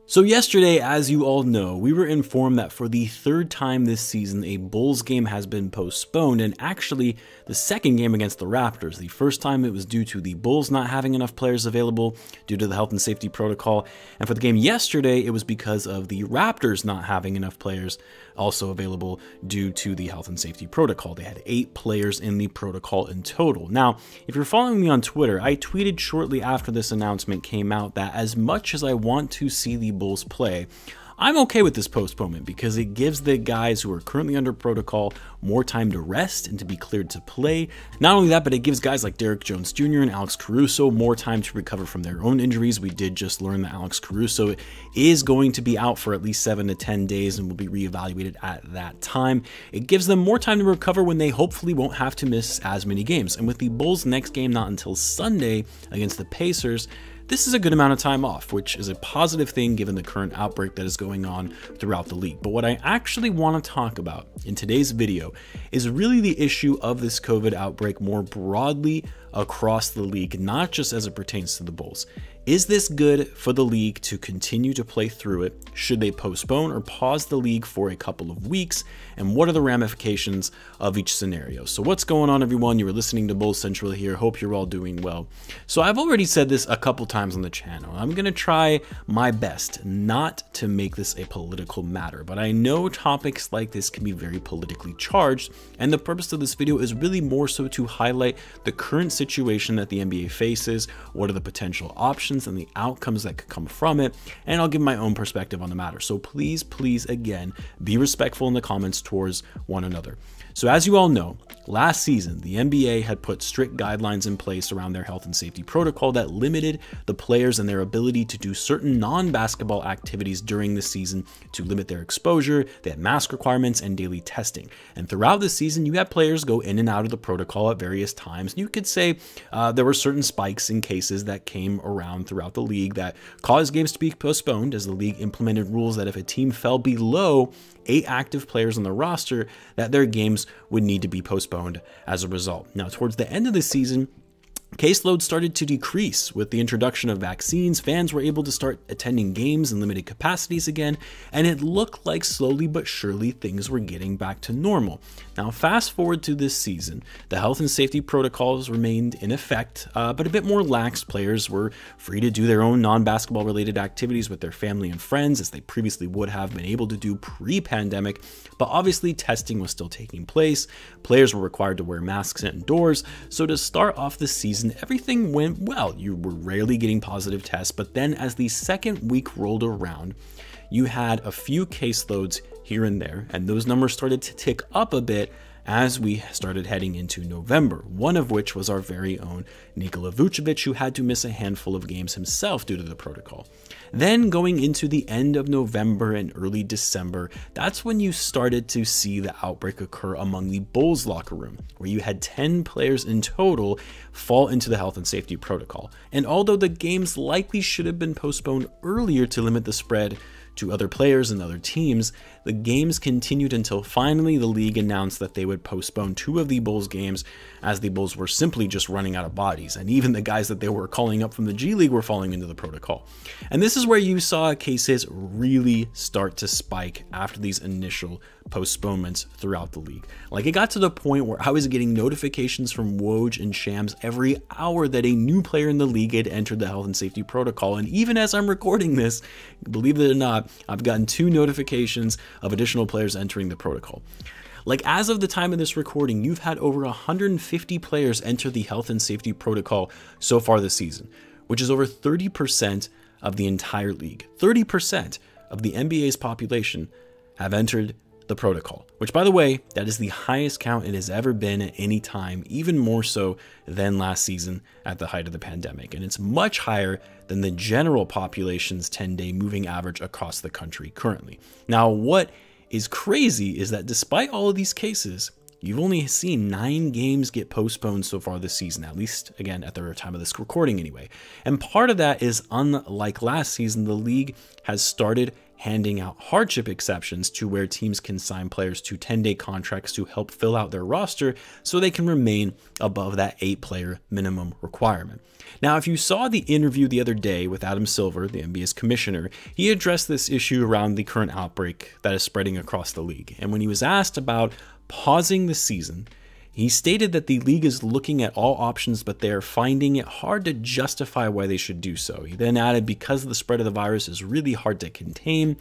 So yesterday, as you all know, we were informed that for the third time this season, a Bulls game has been postponed, and actually the second game against the Raptors. The first time it was due to the Bulls not having enough players available due to the health and safety protocol, and for the game yesterday, it was because of the Raptors not having enough players also available due to the health and safety protocol. They had 8 players in the protocol in total. Now, if you're following me on Twitter, I tweeted shortly after this announcement came out that as much as I want to see the Bulls play, I'm okay with this postponement because it gives the guys who are currently under protocol more time to rest and to be cleared to play. Not only that, but it gives guys like Derrick Jones Jr. and Alex Caruso more time to recover from their own injuries. We did just learn that Alex Caruso is going to be out for at least 7 to 10 days and will be reevaluated at that time. It gives them more time to recover when they hopefully won't have to miss as many games. And with the Bulls' next game not until Sunday against the Pacers, this is a good amount of time off, which is a positive thing given the current outbreak that is going on throughout the league. But what I actually want to talk about in today's video is really the issue of this COVID outbreak more broadly across the league, not just as it pertains to the Bulls. Is this good for the league to continue to play through it? Should they postpone or pause the league for a couple of weeks? And what are the ramifications of each scenario? So what's going on, everyone? You were listening to Bulls Central here. Hope you're all doing well. So I've already said this a couple times on the channel. I'm going to try my best not to make this a political matter, but I know topics like this can be very politically charged, and the purpose of this video is really more so to highlight the current situation that the NBA faces, what are the potential options and the outcomes that could come from it, and I'll give my own perspective on the matter. So please, again, be respectful in the comments towards one another. So as you all know, last season, the NBA had put strict guidelines in place around their health and safety protocol that limited the players and their ability to do certain non-basketball activities during the season to limit their exposure. They had mask requirements and daily testing. And throughout the season, you had players go in and out of the protocol at various times. You could say there were certain spikes in cases that came around throughout the league that caused games to be postponed, as the league implemented rules that if a team fell below 8 active players on the roster, that their games would need to be postponed as a result. Now, towards the end of the season, caseload started to decrease with the introduction of vaccines. Fans were able to start attending games in limited capacities again, and it looked like slowly but surely things were getting back to normal. Now, fast forward to this season, the health and safety protocols remained in effect, but a bit more lax. Players were free to do their own non-basketball related activities with their family and friends as they previously would have been able to do pre-pandemic, but obviously testing was still taking place. Players were required to wear masks indoors, so to start off the season, everything went well. You were rarely getting positive tests, but then as the second week rolled around, you had a few caseloads here and there, and those numbers started to tick up a bit as we started heading into November, one of which was our very own Nikola Vucevic, who had to miss a handful of games himself due to the protocol. Then going into the end of November and early December, that's when you started to see the outbreak occur among the Bulls locker room, where you had 10 players in total fall into the health and safety protocol. And although the games likely should have been postponed earlier to limit the spread to other players and other teams, the games continued until finally the league announced that they would postpone 2 of the Bulls games, as the Bulls were simply just running out of bodies, and even the guys that they were calling up from the G League were falling into the protocol. And this is where you saw cases really start to spike after these initial postponements throughout the league. Like, it got to the point where I was getting notifications from Woj and Shams every hour that a new player in the league had entered the health and safety protocol. And even as I'm recording this, believe it or not, I've gotten 2 notifications of additional players entering the protocol. Like, as of the time of this recording, you've had over 150 players enter the health and safety protocol so far this season, which is over 30% of the entire league. 30% of the NBA's population have entered the protocol, which, by the way, that is the highest count it has ever been at any time, even more so than last season at the height of the pandemic. And it's much higher than the general population's 10-day moving average across the country currently. Now, what is crazy is that despite all of these cases, you've only seen 9 games get postponed so far this season, at least, again, at the time of this recording anyway. And part of that is, unlike last season, the league has started handing out hardship exceptions to where teams can sign players to 10-day contracts to help fill out their roster so they can remain above that 8-player minimum requirement. Now, if you saw the interview the other day with Adam Silver, the NBA's commissioner, he addressed this issue around the current outbreak that is spreading across the league. And when he was asked about pausing the season, he stated that the league is looking at all options, but they are finding it hard to justify why they should do so. He then added, because the spread of the virus is really hard to contain,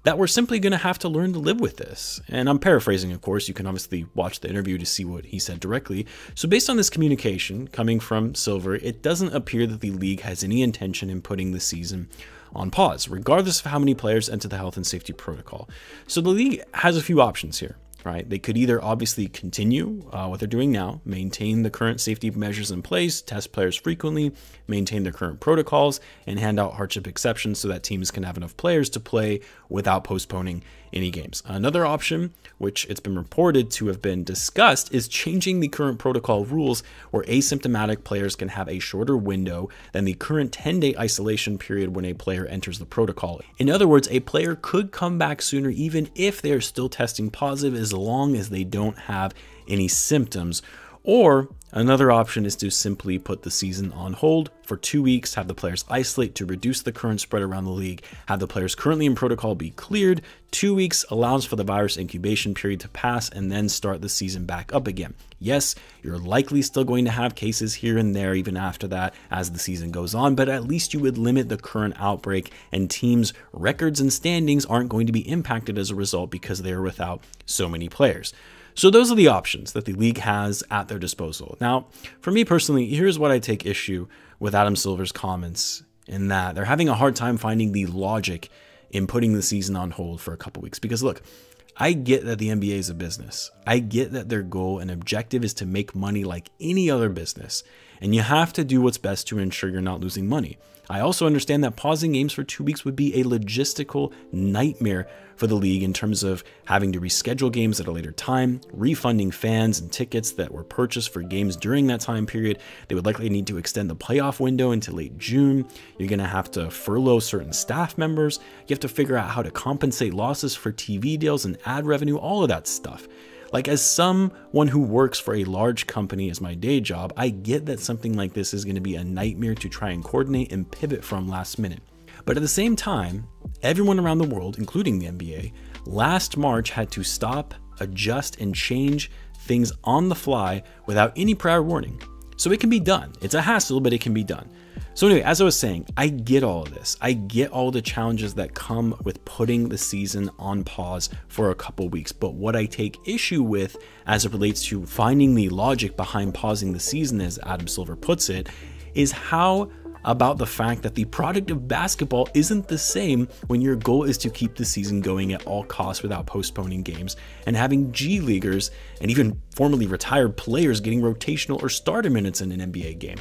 that we're simply going to have to learn to live with this. And I'm paraphrasing, of course. You can obviously watch the interview to see what he said directly. So based on this communication coming from Silver, it doesn't appear that the league has any intention in putting the season on pause, regardless of how many players enter the health and safety protocol. So the league has a few options here. Right? They could either obviously continue what they're doing now, maintain the current safety measures in place, test players frequently, maintain their current protocols, and hand out hardship exceptions so that teams can have enough players to play without postponing any games. Another option, which it's been reported to have been discussed, is changing the current protocol rules where asymptomatic players can have a shorter window than the current 10-day isolation period when a player enters the protocol. In other words, a player could come back sooner even if they are still testing positive, as long as they don't have any symptoms. Or another option is to simply put the season on hold for 2 weeks, have the players isolate to reduce the current spread around the league, have the players currently in protocol be cleared. 2 weeks allows for the virus incubation period to pass, and then start the season back up again. Yes, you're likely still going to have cases here and there even after that as the season goes on, but at least you would limit the current outbreak, and teams' records and standings aren't going to be impacted as a result because they are without so many players. So those are the options that the league has at their disposal. Now, for me personally, here's what I take issue with Adam Silver's comments, in that they're having a hard time finding the logic in putting the season on hold for a couple weeks. Because look, I get that the NBA is a business. I get that their goal and objective is to make money like any other business, and you have to do what's best to ensure you're not losing money. I also understand that pausing games for 2 weeks would be a logistical nightmare for the league in terms of having to reschedule games at a later time, refunding fans and tickets that were purchased for games during that time period. They would likely need to extend the playoff window into late June. You're going to have to furlough certain staff members. You have to figure out how to compensate losses for TV deals and ad revenue, all of that stuff. Like, as someone who works for a large company as my day job, I get that something like this is going to be a nightmare to try and coordinate and pivot from last minute. But at the same time, everyone around the world, including the NBA, last March had to stop, adjust, and change things on the fly without any prior warning. So it can be done. It's a hassle, but it can be done. So anyway, as I was saying, I get all of this. I get all the challenges that come with putting the season on pause for a couple weeks. But what I take issue with as it relates to finding the logic behind pausing the season, as Adam Silver puts it, is how about the fact that the product of basketball isn't the same when your goal is to keep the season going at all costs without postponing games, and having G Leaguers and even formerly retired players getting rotational or starter minutes in an NBA game.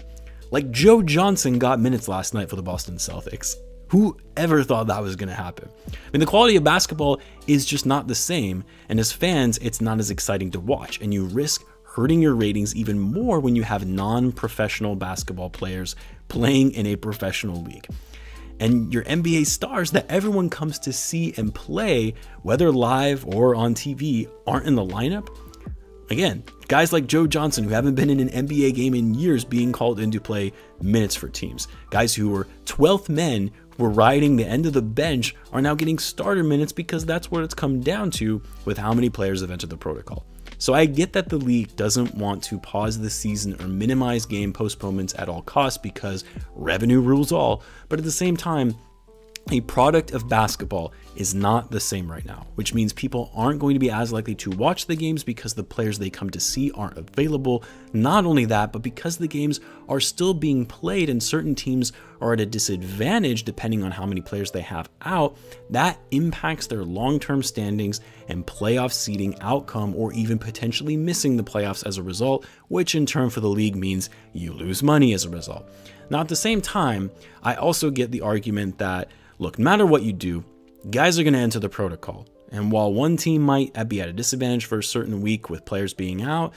Like Joe Johnson got minutes last night for the Boston Celtics. Who ever thought that was going to happen? I mean, the quality of basketball is just not the same, and as fans, it's not as exciting to watch, and you risk hurting your ratings even more when you have non-professional basketball players playing in a professional league. And your NBA stars that everyone comes to see and play, whether live or on TV, aren't in the lineup. Again, guys like Joe Johnson, who haven't been in an NBA game in years, being called in to play minutes for teams. Guys who were 12th men, who were riding the end of the bench, are now getting starter minutes because that's what it's come down to with how many players have entered the protocol. So I get that the league doesn't want to pause the season or minimize game postponements at all costs because revenue rules all, but at the same time, a product of basketball is not the same right now, which means people aren't going to be as likely to watch the games because the players they come to see aren't available. Not only that, but because the games are still being played and certain teams are at a disadvantage depending on how many players they have out, that impacts their long-term standings and playoff seeding outcome, or even potentially missing the playoffs as a result, which in turn for the league means you lose money as a result. Now, at the same time, I also get the argument that, look, no matter what you do, guys are going to enter the protocol. And while one team might be at a disadvantage for a certain week with players being out,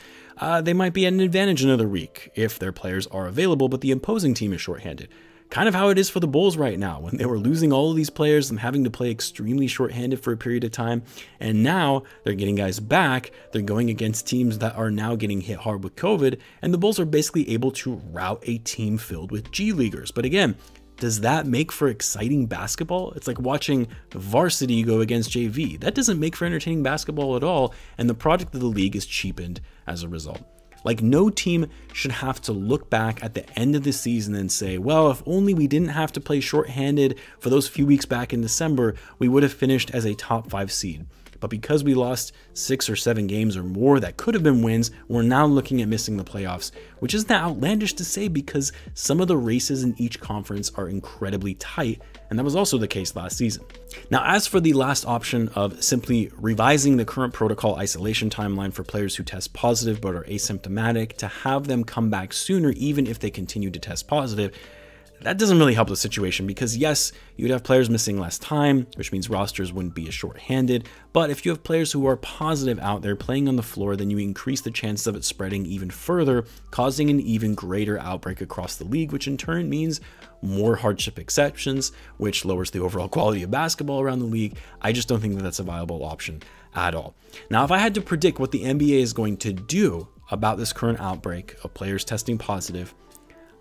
they might be at an advantage another week if their players are available, but the opposing team is shorthanded. Kind of how it is for the Bulls right now, when they were losing all of these players and having to play extremely shorthanded for a period of time. And now they're getting guys back. They're going against teams that are now getting hit hard with COVID. And the Bulls are basically able to rout a team filled with G Leaguers. But again, does that make for exciting basketball? It's like watching varsity go against JV. That doesn't make for entertaining basketball at all. And the product of the league is cheapened as a result. Like, no team should have to look back at the end of the season and say, well, if only we didn't have to play shorthanded for those few weeks back in December, we would have finished as a top 5 seed. But because we lost 6 or 7 games or more that could have been wins, we're now looking at missing the playoffs, which isn't that outlandish to say because some of the races in each conference are incredibly tight, and that was also the case last season. Now, as for the last option of simply revising the current protocol isolation timeline for players who test positive but are asymptomatic to have them come back sooner even if they continue to test positive, that doesn't really help the situation because yes, you'd have players missing less time, which means rosters wouldn't be as short-handed, but if you have players who are positive out there playing on the floor, then you increase the chances of it spreading even further, causing an even greater outbreak across the league, which in turn means more hardship exceptions, which lowers the overall quality of basketball around the league. I just don't think that that's a viable option at all. Now, if I had to predict what the NBA is going to do about this current outbreak of players testing positive,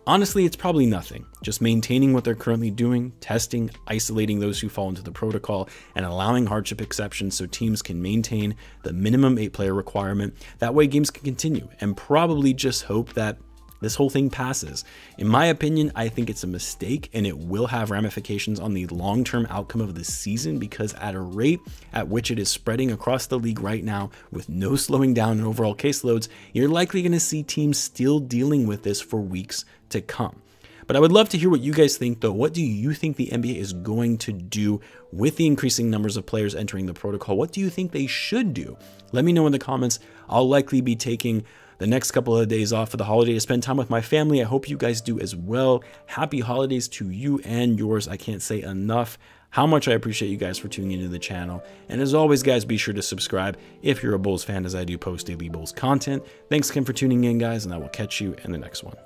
honestly, it's probably nothing. Just maintaining what they're currently doing, testing, isolating those who fall into the protocol, and allowing hardship exceptions so teams can maintain the minimum 8-player requirement. That way games can continue, and probably just hope that this whole thing passes. In my opinion, I think it's a mistake and it will have ramifications on the long-term outcome of the season because at a rate at which it is spreading across the league right now with no slowing down in overall caseloads, you're likely going to see teams still dealing with this for weeks to come. But I would love to hear what you guys think though. What do you think the NBA is going to do with the increasing numbers of players entering the protocol? What do you think they should do? Let me know in the comments. I'll likely be taking the next couple of days off for the holiday to spend time with my family. I hope you guys do as well. Happy holidays to you and yours. I can't say enough how much I appreciate you guys for tuning into the channel. And as always, guys, be sure to subscribe if you're a Bulls fan, as I do post daily Bulls content. Thanks again for tuning in, guys, and I will catch you in the next one.